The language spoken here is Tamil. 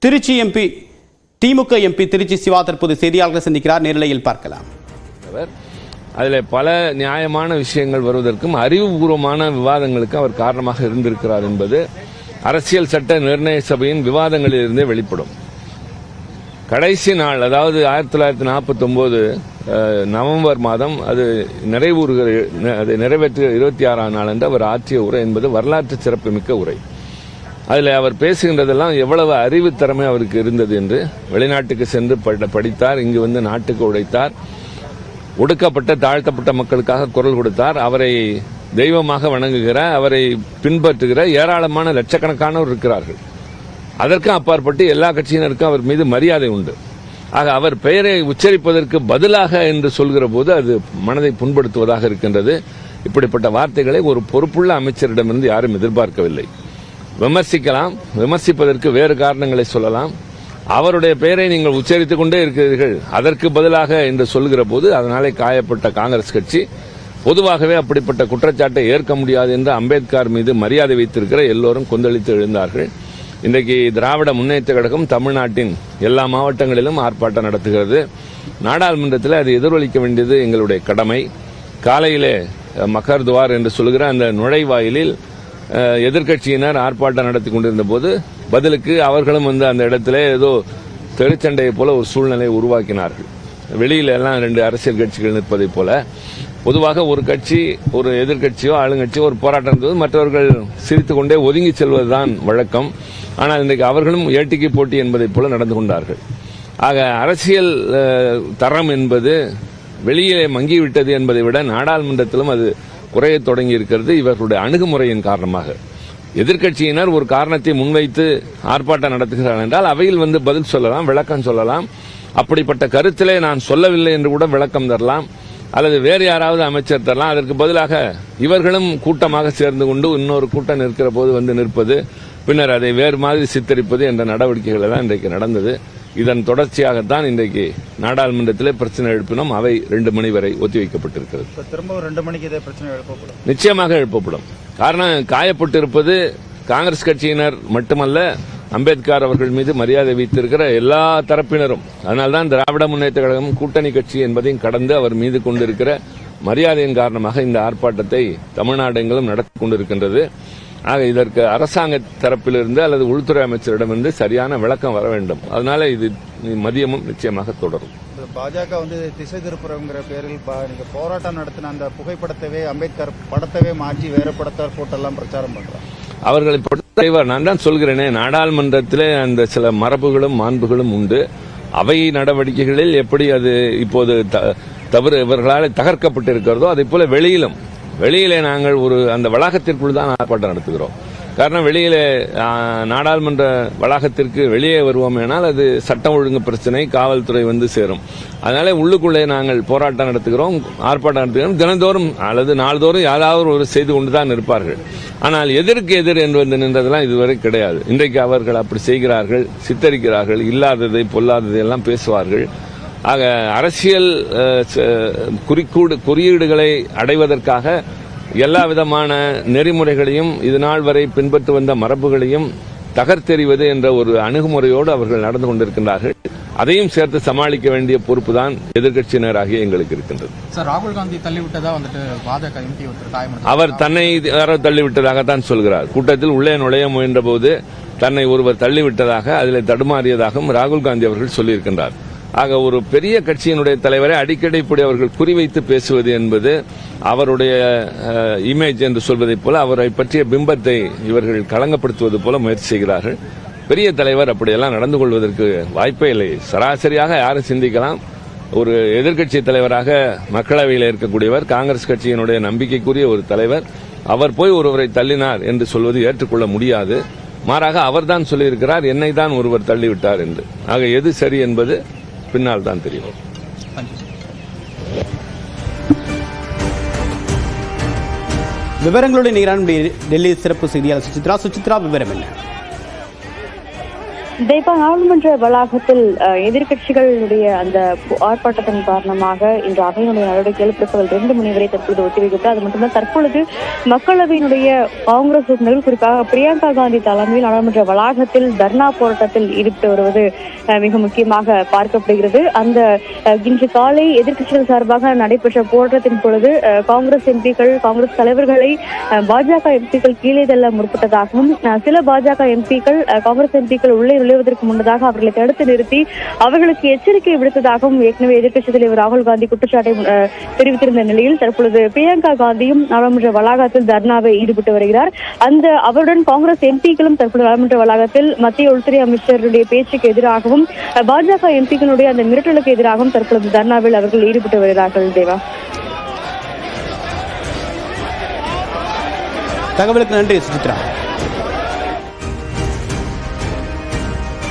திருச்சி எம்பி திமுக எம்பி திருச்சி சிவா தற்போது செய்தியாளர்கள் சந்திக்கிறார். நேரலையில் பார்க்கலாம். அதில் பல நியாயமான விஷயங்கள் வருவதற்கும் அறிவுபூர்வமான விவாதங்களுக்கு அவர் காரணமாக இருந்திருக்கிறார் என்பது அரசியல் சட்ட நிர்ணய சபையின் விவாதங்களிலிருந்தே வெளிப்படும். கடைசி நாள், அதாவது 1949 நவம்பர் மாதம் அது நிறைவேற்ற 26ஆம் நாள் என்று அவர் ஆற்றிய உரை என்பது வரலாற்று சிறப்புமிக்க உரை. அதில் அவர் பேசுகின்றதெல்லாம் எவ்வளவு அறிவுத்திறமை அவருக்கு இருந்தது என்று. வெளிநாட்டுக்கு சென்று படித்தார், இங்கு வந்து நாட்டுக்கு உழைத்தார், ஒடுக்கப்பட்ட தாழ்த்தப்பட்ட மக்களுக்காக குரல் கொடுத்தார், அவரை தெய்வமாக வணங்குகிற, அவரை பின்பற்றுகிற ஏராளமான லட்சக்கணக்கானோர் இருக்கிறார்கள். அதற்கும் அப்பாற்பட்டு எல்லா கட்சியினருக்கும் அவர் மீது மரியாதை உண்டு. ஆக அவர் பெயரை உச்சரிப்பதற்கு பதிலாக என்று சொல்கிற போது அது மனதை புண்படுத்துவதாக இருக்கின்றது. இப்படிப்பட்ட வார்த்தைகளை ஒரு பொறுப்புள்ள அமைச்சரிடமிருந்து யாரும் எதிர்பார்க்கவில்லை. விமர்சிக்கலாம், விமர்சிப்பதற்கு வேறு காரணங்களை சொல்லலாம். அவருடைய பெயரை நீங்கள் உச்சரித்துக் கொண்டே இருக்கிறீர்கள், அதற்கு பதிலாக என்று சொல்கிற போது அதனாலே காயப்பட்ட காங்கிரஸ் கட்சி பொதுவாகவே அப்படிப்பட்ட குற்றச்சாட்டை ஏற்க முடியாது என்று அம்பேத்கர் மீது மரியாதை வைத்திருக்கிற எல்லோரும் கொந்தளித்து எழுந்தார்கள். இன்றைக்கு திராவிட முன்னேற்ற கழகம் தமிழ்நாட்டின் எல்லா மாவட்டங்களிலும் ஆர்ப்பாட்டம் நடத்துகிறது. நாடாளுமன்றத்தில் அது எதிரொலிக்க வேண்டியது எங்களுடைய கடமை. காலையிலே மக்கர்துவார் என்று சொல்கிற அந்த நுழைவாயிலில் எதிர்க்கட்சியினர் ஆர்ப்பாட்டம் நடத்தி கொண்டிருந்த போது பதிலுக்கு அவர்களும் வந்து அந்த இடத்துல ஏதோ தெருச்சண்டையை போல ஒரு சூழ்நிலையை உருவாக்கினார்கள். வெளியில எல்லாம் 2 அரசியல் கட்சிகள் நிற்பதை போல. பொதுவாக ஒரு கட்சி, ஒரு எதிர்க்கட்சியோ ஆளுங்கட்சியோ ஒரு போராட்டம் இருந்தது, மற்றவர்கள் சிரித்துக் கொண்டே ஒதுங்கி செல்வதுதான் வழக்கம். ஆனால் இன்றைக்கு அவர்களும் ஏட்டிக்கு போட்டி என்பதை போல நடந்து கொண்டார்கள். ஆக அரசியல் தரம் என்பது வெளியே மங்கிவிட்டது என்பதை விட நாடாளுமன்றத்திலும் அது குறைய தொடங்கி இருக்கிறது இவர்களுடைய அணுகுமுறையின் காரணமாக. எதிர்க்கட்சியினர் ஒரு காரணத்தை முன்வைத்து ஆர்ப்பாட்டம் நடத்துகிறார்கள் என்றால் அவையில் வந்து பதில் சொல்லலாம், விளக்கம் சொல்லலாம். அப்படிப்பட்ட கருத்திலே நான் சொல்லவில்லை என்று கூட விளக்கம் தரலாம், அல்லது வேறு யாராவது அமைச்சர் தரலாம். அதற்கு பதிலாக இவர்களும் கூட்டமாக சேர்ந்து கொண்டு இன்னொரு கூட்டம் நிற்கிற போது வந்து நிற்பது, பின்னர் அதை வேறு மாதிரி சித்தரிப்பது என்ற நடவடிக்கைகள் தான் இன்றைக்கு நடந்தது. இதன் தொடர்ச்சியாகத்தான் இன்றைக்கு நாடாளுமன்றத்திலே பிரச்சனை எழுப்பினோம். அவை 2 மணி வரை ஒத்திவைக்கப்பட்டிருக்கிறது. திரும்ப 2 மணிக்கு இதே பிரச்சனை எழுப்பப்படும், நிச்சயமாக எழுப்பப்படும். காரணம், காயப்பட்டிருப்பது காங்கிரஸ் கட்சியினர் மட்டுமல்ல, அம்பேத்கர் அவர்கள் மீது மரியாதை வைத்திருக்கிற எல்லா தரப்பினரும். அதனால்தான் திராவிட முன்னேற்ற கழகம் கூட்டணி கட்சி என்பதையும் கடந்து அவர் மீது கொண்டிருக்கிற மரியாதையின் காரணமாக இந்த ஆர்ப்பாட்டத்தை தமிழ்நாடு எங்கிலும் நடத்தி கொண்டிருக்கின்றது. ஆக இதற்கு அரசாங்க தரப்பிலிருந்து அல்லது உள்துறை அமைச்சரிடமிருந்து சரியான விளக்கம் வர வேண்டும். அதனால இது மதியமும் நிச்சயமாக தொடரும். பாஜக வந்து திசை திருப்புறங்கிற பேரில் போராட்டம் நடத்தின அந்த புகைப்படத்தவே, அம்பேத்கர் படத்தவே மாற்றி வேற படத்தை போட்டெல்லாம் பிரச்சாரம் பண்றாங்க. அவர்களை பொறுத்தவரை நான் தான் சொல்கிறேனே, நாடாளுமன்றத்திலே அந்த சில மரபுகளும் மாண்புகளும் உண்டு. அவை நடவடிக்கைகளில் எப்படி அது இப்போது தவறு இவர்களால் தகர்க்கப்பட்டிருக்கிறதோ அதே போல வெளியிலே நாங்கள் அந்த வளாகத்திற்குள் தான் ஆர்ப்பாட்டம் நடத்துகிறோம். காரணம், வெளியிலே நாடாளுமன்ற வளாகத்திற்கு வெளியே வருவோமேனால் அது சட்டம் ஒழுங்கு பிரச்சனை, காவல்துறை வந்து சேரும். அதனால உள்ளுக்குள்ளே நாங்கள் போராட்டம் நடத்துகிறோம், ஆர்ப்பாட்டம் நடத்துகிறோம். தினந்தோறும் அல்லது நாள்தோறும் யாராவது ஒரு செய்து கொண்டுதான் இருப்பார்கள். ஆனால் எதிர்க்கு எதிர் என்று வந்து நின்றதெல்லாம் இதுவரை கிடையாது. இன்றைக்கு அவர்கள் அப்படி செய்கிறார்கள், சித்தரிக்கிறார்கள், இல்லாததை பொல்லாததை எல்லாம் பேசுவார்கள். ஆக அரசியல் குறியீடுகளை அடைவதற்காக எல்லா விதமான நெறிமுறைகளையும் இதுநாள் வரை பின்பற்றி வந்த மரபுகளையும் தகர்த்தெறிவது என்ற ஒரு அணுகுமுறையோடு அவர்கள் நடந்து கொண்டிருக்கின்றார்கள். அதையும் சேர்த்து சமாளிக்க வேண்டிய பொறுப்பு தான் எதிர்க்கட்சியினராகிய எங்களுக்கு இருக்கின்றது. ராகுல் காந்தி தள்ளிவிட்டதா வந்துட்டு பாஜக எம்பி அவர் தன்னை யாரோ தள்ளிவிட்டதாகத்தான் சொல்கிறார். கூட்டத்தில் உள்ளே நுழைய முயன்ற போது தன்னை ஒருவர் தள்ளிவிட்டதாக, அதில் தடுமாறியதாகவும் ராகுல் காந்தி அவர்கள் சொல்லியிருக்கின்றார். ஆக ஒரு பெரிய கட்சியினுடைய தலைவரை அடிக்கடி இப்படி அவர்கள் குறிவைத்து பேசுவது என்பது அவருடைய இமேஜ் என்று சொல்வதைப் போல, அவரை பற்றிய பிம்பத்தை இவர்கள் களங்கப்படுத்துவது போல முயற்சி செய்கிறார்கள். பெரிய தலைவர் அப்படியெல்லாம் நடந்து கொள்வதற்கு வாய்ப்பே இல்லை. சராசரியாக யாரும் சிந்திக்கலாம், ஒரு எதிர்க்கட்சி தலைவராக மக்களவையில் இருக்கக்கூடியவர், காங்கிரஸ் கட்சியினுடைய நம்பிக்கைக்குரிய ஒரு தலைவர், அவர் போய் ஒருவரை தள்ளினார் என்று சொல்வது ஏற்றுக்கொள்ள முடியாது. மாறாக அவர்தான் சொல்லியிருக்கிறார், என்னை தான் ஒருவர் தள்ளிவிட்டார் என்று. ஆக எது சரி என்பது பின்னால் தான் தெரியும். விவரங்களுடைய டெல்லி சிறப்பு செய்தியாளர் சுசித்ரா. விவரம் என்ன? தீபா, நாடாளுமன்ற வளாகத்தில் எதிர்க்கட்சிகளுடைய அந்த ஆர்ப்பாட்டத்தின் காரணமாக இன்று அவையினுடைய நடவடிக்கைகள் பிற்பகல் 2 மணி வரை தற்பொழுது ஒத்திவைக்கப்பட்டு, அது மட்டுமல்ல தற்பொழுது மக்களவையினுடைய காங்கிரஸ் உறுப்பினர்கள் குறிப்பாக பிரியங்கா காந்தி தலைமையில் நாடாளுமன்ற வளாகத்தில் தர்ணா போராட்டத்தில் ஈடுபட்டு வருவது மிக முக்கியமாக பார்க்கப்படுகிறது. அந்த இன்று காலை எதிர்க்கட்சிகள் சார்பாக நடைபெற்ற போராட்டத்தின் பொழுது காங்கிரஸ் எம்பிக்கள், காங்கிரஸ் தலைவர்களை பாஜக எம்பிக்கள் கீழே தள்ள முற்பட்டதாகவும், சில பாஜக எம்பிக்கள் காங்கிரஸ் எம்பிக்கள் உள்ளே நுழைவதற்கு முன்னதாக அவர்களை தடுத்து நிறுத்தி அவர்களுக்கு எச்சரிக்கை விடுத்ததாகவும் ஏற்கனவே எதிர்க்கட்சித் தலைவர் ராகுல் காந்தி குற்றச்சாட்டை தெரிவித்திருந்த நிலையில் தற்பொழுது பிரியங்கா காந்தியும் நாடாளுமன்ற வளாகத்தில் தர்ணாவை ஈடுபட்டு வருகிறார். அவருடன் காங்கிரஸ் எம்பிக்களும் தற்போது நாடாளுமன்ற வளாகத்தில் மத்திய உள்துறை அமைச்சருடைய பேச்சுக்கு எதிராகவும் பாஜக எம்பிக்களுடைய அந்த மிரட்டலுக்கு எதிராகவும் தற்பொழுது தர்ணாவில் அவர்கள் ஈடுபட்டு வருகிறார்கள். தேவா, தகவலுக்கு நன்றி சுசித்ரா.